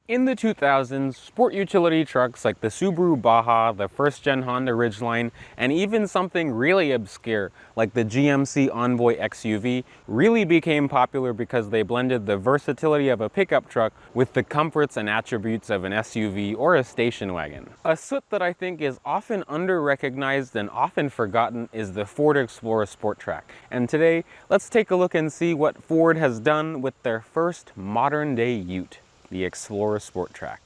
In the 2000s, sport utility trucks like the Subaru Baja, the first-gen Honda Ridgeline, and even something really obscure like the GMC Envoy XUV really became popular because they blended the versatility of a pickup truck with the comforts and attributes of an SUV or a station wagon. A soot that I think is often under-recognized and often forgotten is the Ford Explorer Sport Trac. And today, let's take a look and see what Ford has done with their first modern-day ute, the Explorer Sport Trac.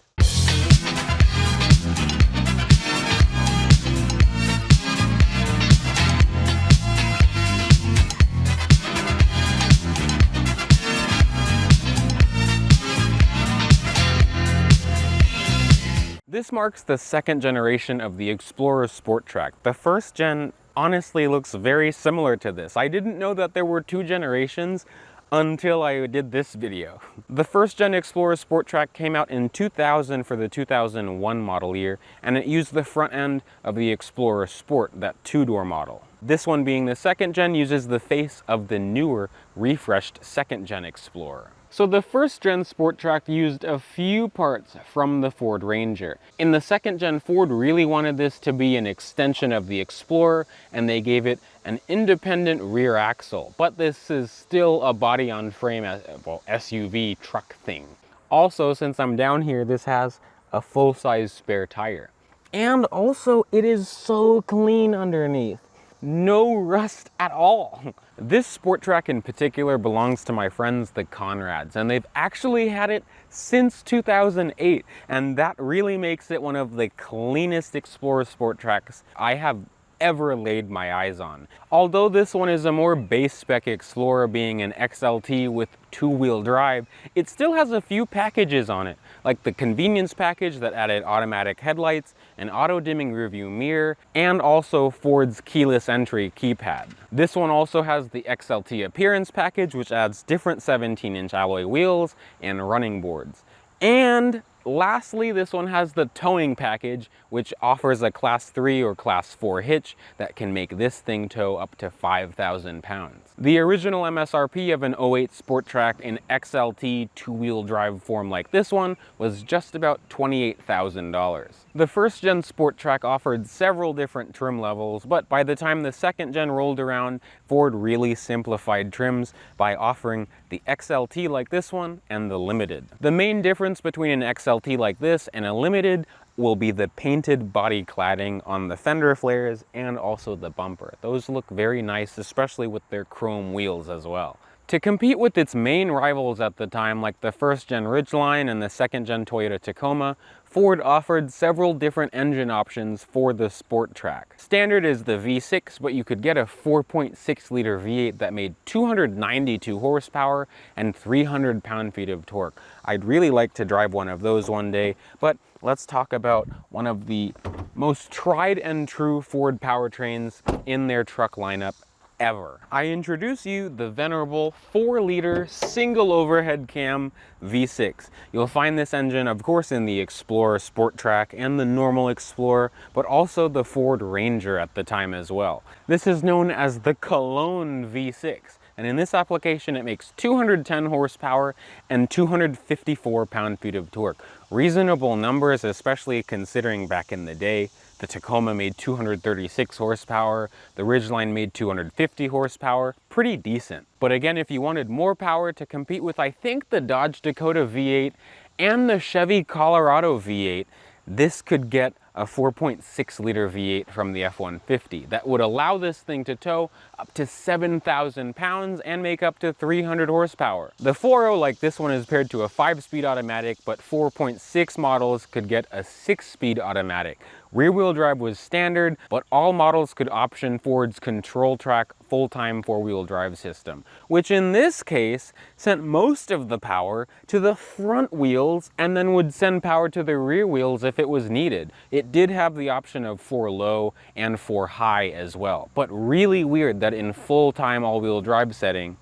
This marks the second generation of the Explorer Sport Trac. The first gen honestly looks very similar to this. I didn't know that there were two generations until I did this video. The first gen Explorer Sport Trac came out in 2000 for the 2001 model year, and it used the front end of the Explorer Sport, that two-door model. This one, being the second gen, uses the face of the newer, refreshed second gen Explorer. So the first gen Sport Trac used a few parts from the Ford Ranger. In the second gen, Ford really wanted this to be an extension of the Explorer, and they gave it an independent rear axle. But this is still a body-on-frame, well, SUV truck thing. Also, since I'm down here, this has a full-size spare tire. And also, it is so clean underneath. No rust at all. This Sport Trac in particular belongs to my friends the Conrads, and they've actually had it since 2008, and that really makes it one of the cleanest Explorer Sport Tracs I have ever laid my eyes on. Although this one is a more base spec Explorer, being an XLT with two-wheel drive, it still has a few packages on it, like the convenience package that added automatic headlights, an auto-dimming rearview mirror, and also Ford's keyless entry keypad. This one also has the XLT appearance package, which adds different 17-inch alloy wheels and running boards. And lastly, this one has the towing package, which offers a Class 3 or Class 4 hitch that can make this thing tow up to 5,000 pounds. The original MSRP of an 08 Sport Trac in XLT two-wheel drive form like this one was just about $28,000. The first gen Sport Trac offered several different trim levels, but by the time the second gen rolled around, Ford really simplified trims by offering the XLT like this one and the Limited. The main difference between an XLT like this and a Limited will be the painted body cladding on the fender flares and also the bumper. Those look very nice, especially with their chrome wheels as well. To compete with its main rivals at the time, like the first gen Ridgeline and the second gen Toyota Tacoma, Ford offered several different engine options for the Sport Trac. Standard is the V6, but you could get a 4.6 liter V8 that made 292 horsepower and 300 pound-feet of torque. I'd really like to drive one of those one day, but let's talk about one of the most tried and true Ford powertrains in their truck lineup ever. I introduce you the venerable 4-liter single overhead cam V6. You'll find this engine, of course, in the Explorer Sport Trac and the normal Explorer, but also the Ford Ranger at the time as well. This is known as the Cologne V6. And in this application, it makes 210 horsepower and 254 pound-feet of torque. Reasonable numbers, especially considering back in the day. The Tacoma made 236 horsepower, the Ridgeline made 250 horsepower, pretty decent. But again, if you wanted more power to compete with, I think, the Dodge Dakota V8 and the Chevy Colorado V8, this could get a 4.6 liter V8 from the F-150 that would allow this thing to tow up to 7,000 pounds and make up to 300 horsepower. The 4.0 like this one is paired to a 5-speed automatic, but 4.6 models could get a 6-speed automatic. Rear-wheel drive was standard, but all models could option Ford's Control Trac full-time 4-wheel drive system, which in this case sent most of the power to the front wheels and then would send power to the rear wheels if it was needed. It did have the option of 4 low and 4 high as well, but really weird that in full-time all-wheel drive setting,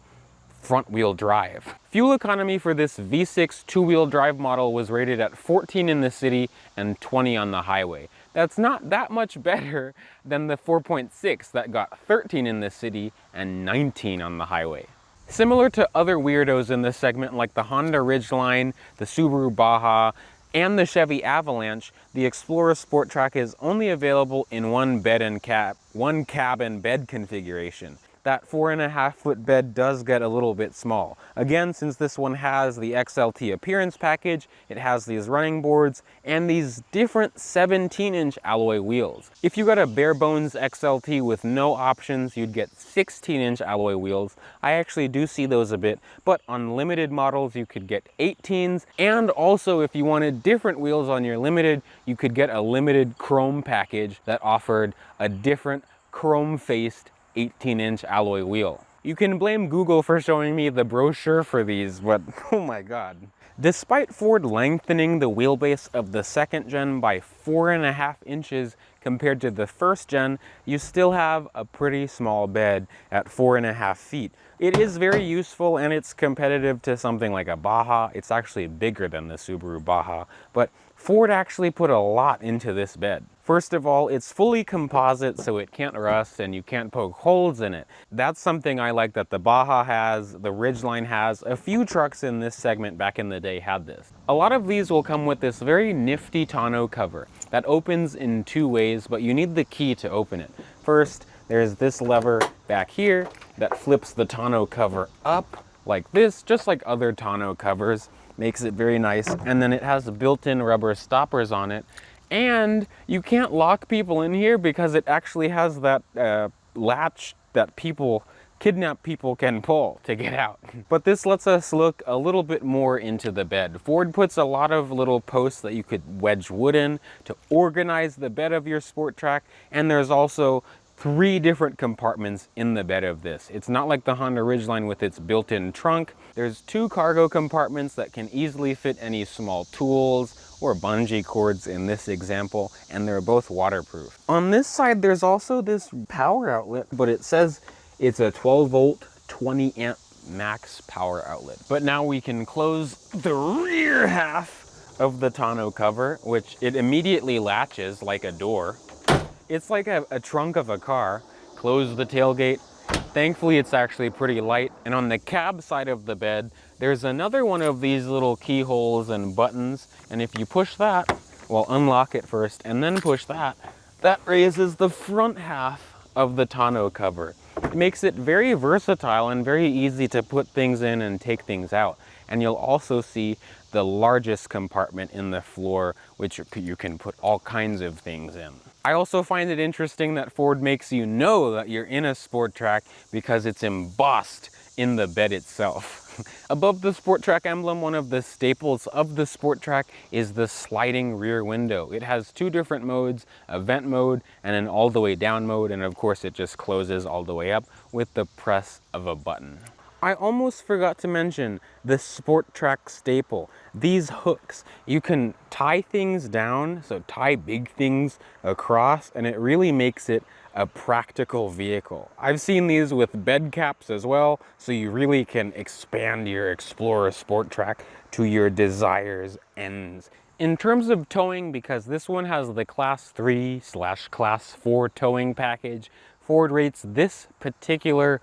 front-wheel drive. Fuel economy for this V6 two-wheel drive model was rated at 14 in the city and 20 on the highway. That's not that much better than the 4.6 that got 13 in the city and 19 on the highway. Similar to other weirdos in this segment like the Honda Ridgeline, the Subaru Baja, and the Chevy Avalanche, the Explorer Sport Trac is only available in one cabin bed configuration. That 4.5-foot bed does get a little bit small. Again, since this one has the XLT appearance package, it has these running boards and these different 17-inch alloy wheels. If you got a bare bones XLT with no options, you'd get 16-inch alloy wheels. I actually do see those a bit, but on limited models you could get 18s, and also if you wanted different wheels on your limited, you could get a limited chrome package that offered a different chrome-faced 18-inch alloy wheel. You can blame Google for showing me the brochure for these, but oh my god. Despite Ford lengthening the wheelbase of the second gen by 4.5 inches compared to the first gen, you still have a pretty small bed at 4.5 feet. It is very useful and it's competitive to something like a Baja. It's actually bigger than the Subaru Baja, but Ford actually put a lot into this bed. First of all, it's fully composite, so it can't rust and you can't poke holes in it. That's something I like that the Baja has, the Ridgeline has. A few trucks in this segment back in the day had this. A lot of these will come with this very nifty tonneau cover that opens in two ways, but you need the key to open it. First, there's this lever back here that flips the tonneau cover up like this, just like other tonneau covers. Makes it very nice, and then it has built-in rubber stoppers on it, and you can't lock people in here because it actually has that latch that kidnapped people can pull to get out. But this lets us look a little bit more into the bed. Ford puts a lot of little posts that you could wedge wood in to organize the bed of your Sport Trac, and there's also 3 different compartments in the bed of this. It's not like the Honda Ridgeline with its built-in trunk. There's 2 cargo compartments that can easily fit any small tools or bungee cords in this example, and they're both waterproof. On this side, there's also this power outlet, but it says it's a 12-volt, 20-amp max power outlet. But now we can close the rear half of the tonneau cover, which it immediately latches like a door. It's like a trunk of a car. Close the tailgate. Thankfully, it's actually pretty light. And on the cab side of the bed, there's another one of these little keyholes and buttons. And if you push that, well, unlock it first and then push that, that raises the front half of the tonneau cover. It makes it very versatile and very easy to put things in and take things out. And you'll also see the largest compartment in the floor, which you can put all kinds of things in. I also find it interesting that Ford makes you know that you're in a Sport Trac because it's embossed in the bed itself. Above the Sport Trac emblem, one of the staples of the Sport Trac is the sliding rear window. It has 2 different modes, a vent mode and an all the way down mode, and of course it just closes all the way up with the press of a button. I almost forgot to mention the Sport Trac staple. These hooks, you can tie things down, so tie big things across, and it really makes it a practical vehicle. I've seen these with bed caps as well, so you really can expand your Explorer Sport Trac to your desire's ends. In terms of towing, because this one has the Class 3/Class 4 towing package, Ford rates this particular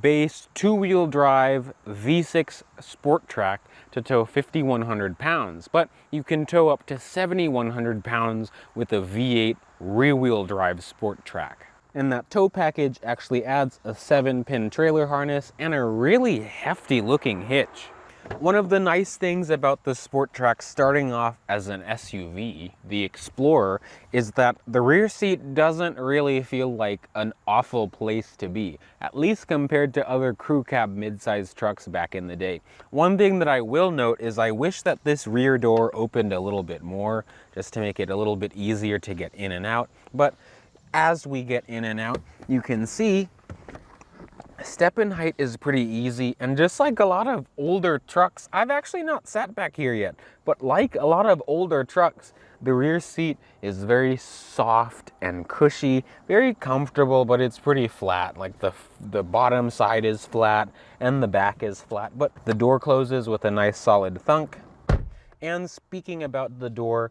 base 2-wheel drive V6 Sport Trac to tow 5,100 pounds, but you can tow up to 7,100 pounds with a V8 rear-wheel drive Sport Trac. And that tow package actually adds a 7-pin trailer harness and a really hefty looking hitch. One of the nice things about the Sport Trac starting off as an SUV, the Explorer, is that the rear seat doesn't really feel like an awful place to be, at least compared to other crew cab mid-sized trucks back in the day. One thing that I will note is I wish that this rear door opened a little bit more, just to make it a little bit easier to get in and out. But as we get in and out, you can see step-in height is pretty easy, and just like a lot of older trucks, I've actually not sat back here yet, but like a lot of older trucks, the rear seat is very soft and cushy, very comfortable, but it's pretty flat. Like the bottom side is flat and the back is flat, but the door closes with a nice solid thunk. And speaking about the door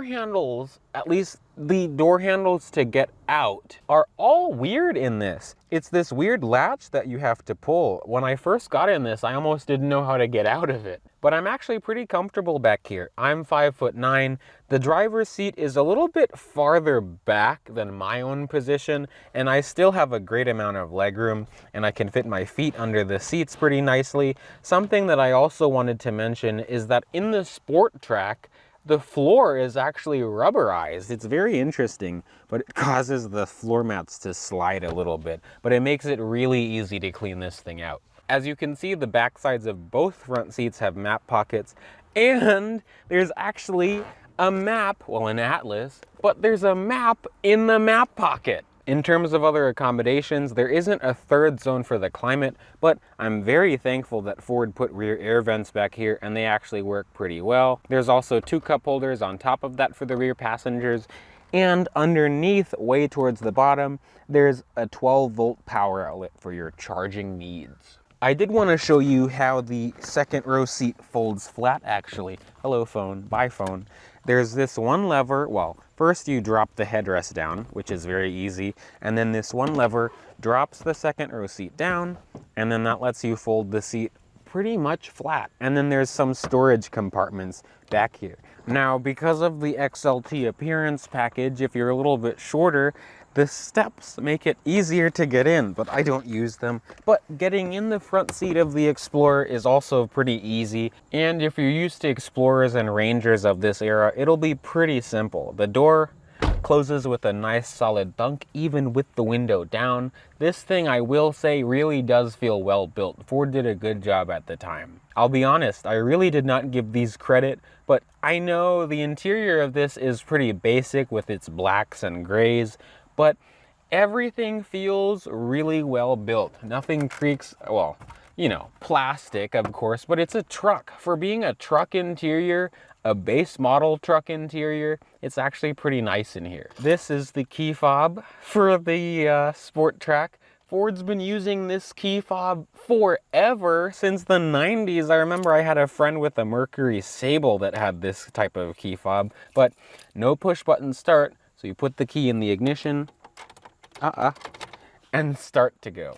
handles, at least the door handles to get out, are all weird in this. It's this weird latch that you have to pull. When I first got in this, I almost didn't know how to get out of it. But I'm actually pretty comfortable back here. I'm 5'9". The driver's seat is a little bit farther back than my own position, and I still have a great amount of legroom, and I can fit my feet under the seats pretty nicely. Something that I also wanted to mention is that in the Sport Trac, the floor is actually rubberized. It's very interesting, but it causes the floor mats to slide a little bit, but it makes it really easy to clean this thing out. As you can see, the back sides of both front seats have map pockets, and there's actually a map, well, an atlas, but there's a map in the map pocket. In terms of other accommodations, there isn't a third zone for the climate, but I'm very thankful that Ford put rear air vents back here, and they actually work pretty well. There's also 2 cup holders on top of that for the rear passengers, and underneath, way towards the bottom, there's a 12-volt power outlet for your charging needs. I did want to show you how the second row seat folds flat, actually. Hello phone, bye phone. There's this one lever, well, first you drop the headrest down, which is very easy, and then this one lever drops the second row seat down, and then that lets you fold the seat pretty much flat. And then there's some storage compartments back here. Now, because of the XLT appearance package, if you're a little bit shorter, the steps make it easier to get in, but I don't use them. But getting in the front seat of the Explorer is also pretty easy. And if you're used to Explorers and Rangers of this era, it'll be pretty simple. The door closes with a nice solid thunk, even with the window down. This thing, I will say, really does feel well built. Ford did a good job at the time. I'll be honest, I really did not give these credit, but I know the interior of this is pretty basic with its blacks and grays, but everything feels really well built. Nothing creaks, well, you know, plastic, of course, but it's a truck. For being a truck interior, a base model truck interior, it's actually pretty nice in here. This is the key fob for the Sport Trac. Ford's been using this key fob forever, since the 90s. I remember I had a friend with a Mercury Sable that had this type of key fob, but no push button start. So you put the key in the ignition, and start to go.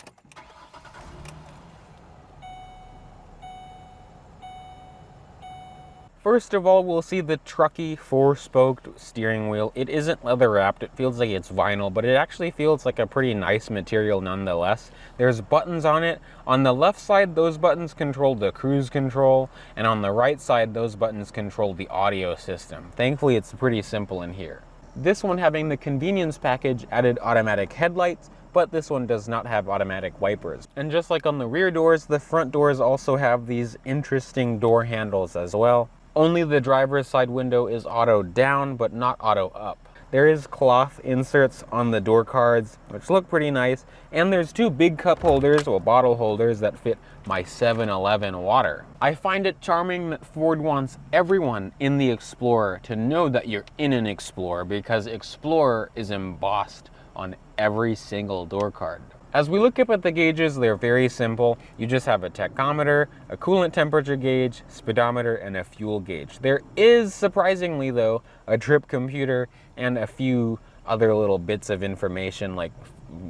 First of all, we'll see the trucky 4-spoked steering wheel. It isn't leather wrapped, it feels like it's vinyl, but it actually feels like a pretty nice material nonetheless. There's buttons on it. On the left side, those buttons control the cruise control, and on the right side, those buttons control the audio system. Thankfully, it's pretty simple in here. This one, having the convenience package, added automatic headlights, but this one does not have automatic wipers. And just like on the rear doors, the front doors also have these interesting door handles as well. Only the driver's side window is auto down, but not auto up. There is cloth inserts on the door cards, which look pretty nice, and there's 2 big cup holders, or bottle holders, that fit my 7-Eleven water. I find it charming that Ford wants everyone in the Explorer to know that you're in an Explorer, because Explorer is embossed on every single door card. As we look up at the gauges, they're very simple. You just have a tachometer, a coolant temperature gauge, speedometer, and a fuel gauge. There is, surprisingly though, a trip computer and a few other little bits of information like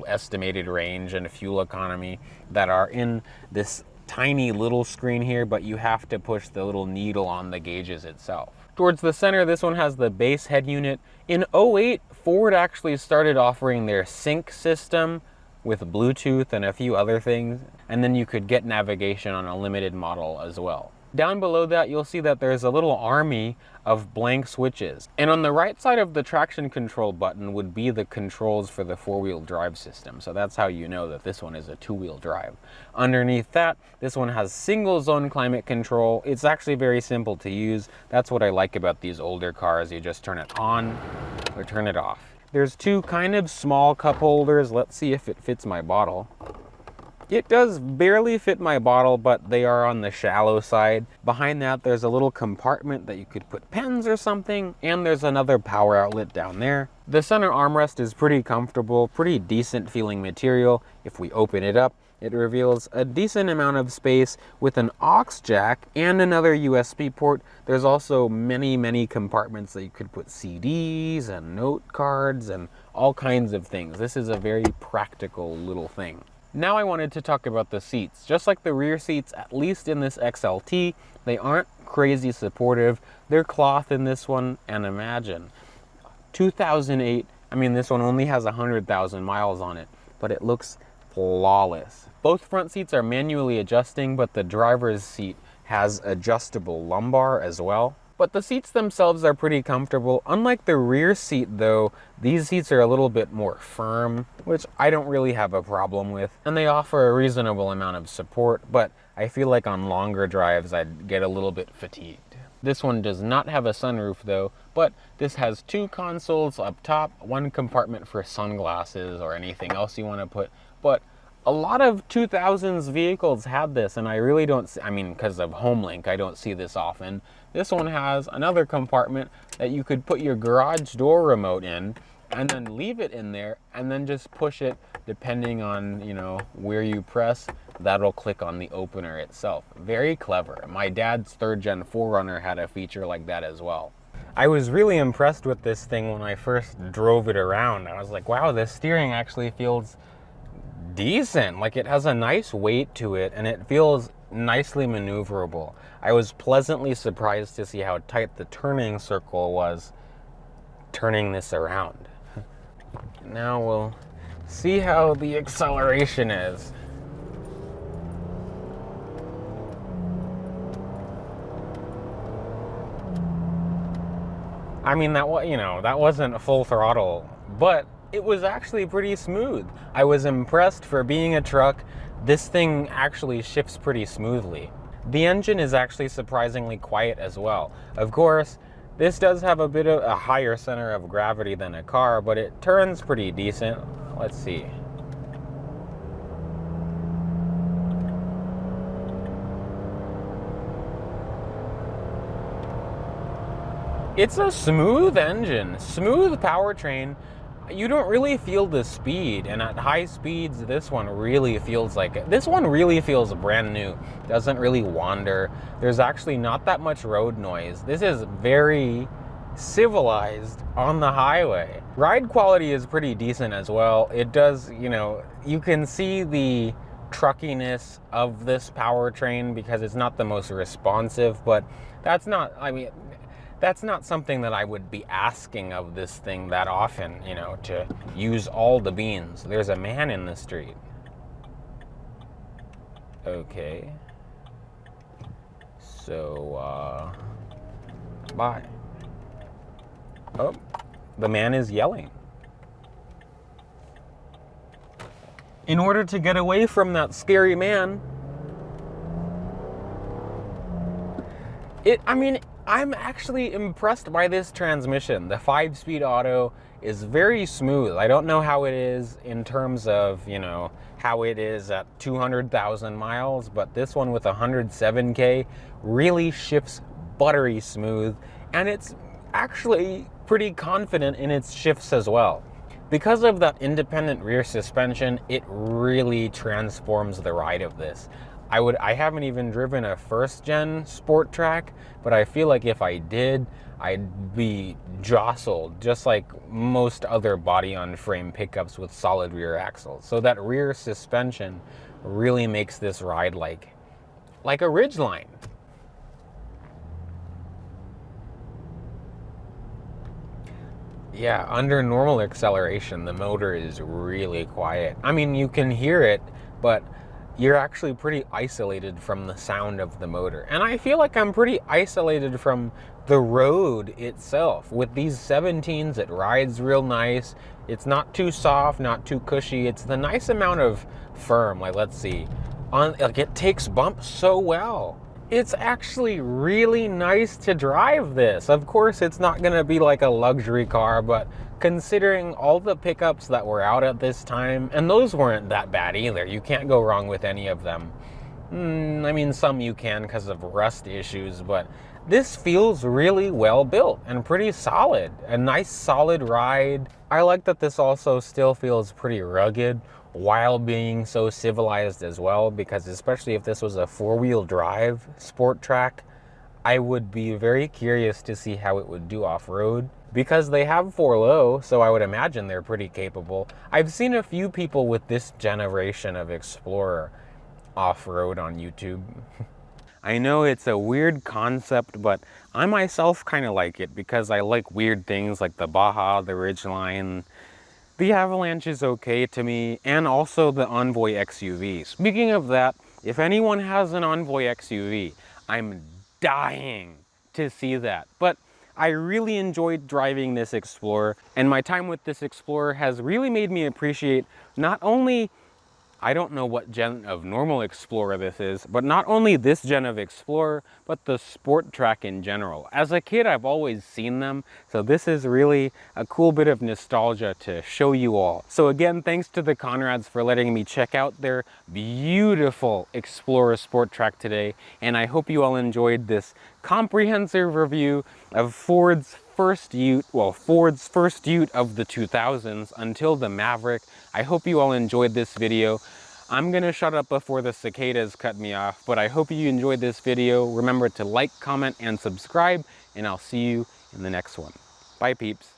estimated range and fuel economy that are in this tiny little screen here, but you have to push the little needle on the gauges itself. Towards the center, this one has the base head unit. In 08, Ford actually started offering their sync system with Bluetooth and a few other things, and then you could get navigation on a limited model as well. Down below that, you'll see that there's a little army of blank switches. And on the right side of the traction control button would be the controls for the 4-wheel drive system. So that's how you know that this one is a 2-wheel drive. Underneath that, this one has single zone climate control. It's actually very simple to use. That's what I like about these older cars. You just turn it on or turn it off. There's 2 kind of small cup holders. Let's see if it fits my bottle. It does barely fit my bottle, but they are on the shallow side. Behind that, there's a little compartment that you could put pens or something, and there's another power outlet down there. The center armrest is pretty comfortable, pretty decent feeling material. If we open it up, It reveals a decent amount of space with an aux jack and another USB port. There's also many compartments that you could put CDs and note cards and all kinds of things. This is a very practical little thing. Now I wanted to talk about the seats. Just like the rear seats, at least in this XLT, they aren't crazy supportive. They're cloth in this one, and imagine, 2008, I mean, this one only has 100,000 miles on it, but it looks flawless. Both front seats are manually adjusting, but the driver's seat has adjustable lumbar as well. But the seats themselves are pretty comfortable. Unlike the rear seat though, these seats are a little bit more firm, which I don't really have a problem with. And they offer a reasonable amount of support, but I feel like on longer drives I'd get a little bit fatigued. This one does not have a sunroof though, but this has two consoles up top, one compartment for sunglasses or anything else you want to put. But a lot of 2000s vehicles had this, and I really don't see, I mean, because of HomeLink, I don't see this often. This one has another compartment that you could put your garage door remote in and then leave it in there and then just push it depending on, you know, where you press. That'll click on the opener itself. Very clever. My dad's 3rd gen 4Runner had a feature like that as well. I was really impressed with this thing when I first drove it around. I was like, wow, this steering actually feels decent. Like, it has a nice weight to it and it feels nicely maneuverable. I was pleasantly surprised to see how tight the turning circle was turning this around. Now we'll see how the acceleration is. I mean, that wasn't full throttle, but it was actually pretty smooth. I was impressed. For being a truck, this thing actually shifts pretty smoothly. The engine is actually surprisingly quiet as well. Of course, this does have a bit of a higher center of gravity than a car, but it turns pretty decent. Let's see. It's a smooth engine, smooth powertrain. You don't really feel the speed, and at high speeds, this one really feels like it. This one really feels brand new. Doesn't really wander. There's actually not that much road noise. This is very civilized on the highway. Ride quality is pretty decent as well. It does, you know, you can see the truckiness of this powertrain because it's not the most responsive, but that's not, I mean, that's not something that I would be asking of this thing that often, you know, to use all the beans. There's a man in the street. Okay. So, bye. Oh, the man is yelling. In order to get away from that scary man, I'm actually impressed by this transmission. The 5-speed auto is very smooth. I don't know how it is in terms of, you know, how it is at 200,000 miles, but this one with 107K really shifts buttery smooth, and it's actually pretty confident in its shifts as well. Because of that independent rear suspension, it really transforms the ride of this. I haven't even driven a 1st gen Sport Trac, but I feel like if I did, I'd be jostled, just like most other body-on-frame pickups with solid rear axles. So that rear suspension really makes this ride like a ridgeline. Yeah, under normal acceleration, the motor is really quiet. I mean, you can hear it, but you're actually pretty isolated from the sound of the motor. And I feel like I'm pretty isolated from the road itself. With these 17s, it rides real nice. It's not too soft, not too cushy. It's the nice amount of firm. Like, let's see. Like, it takes bumps so well. It's actually really nice to drive this. Of course, it's not gonna be like a luxury car, but considering all the pickups that were out at this time, and those weren't that bad either. You can't go wrong with any of them. I mean, some you can because of rust issues, but this feels really well built and pretty solid. A nice solid ride. I like that this also still feels pretty rugged. while being so civilized as well, because especially if this was a four-wheel drive Sport Trac, I would be very curious to see how it would do off-road, because they have 4-low, so I would imagine they're pretty capable. I've seen a few people with this generation of Explorer off-road on YouTube. I know it's a weird concept, but I myself kind of like it because I like weird things like the Baja, the Ridgeline. The Avalanche is okay to me, and also the Envoy XUV. Speaking of that, if anyone has an Envoy XUV, I'm dying to see that. But I really enjoyed driving this Explorer, and my time with this Explorer has really made me appreciate not only, I don't know what gen of normal Explorer this is, but not only this gen of Explorer, but the Sport Trac in general. As a kid, I've always seen them, so this is really a cool bit of nostalgia to show you all. So again, thanks to the Conrads for letting me check out their beautiful Explorer Sport Trac today, and I hope you all enjoyed this comprehensive review of Ford's first ute of the 2000s until the Maverick. I hope you all enjoyed this video. I'm gonna shut up before the cicadas cut me off, but I hope you enjoyed this video. Remember to like, comment, and subscribe, and I'll see you in the next one. Bye, peeps.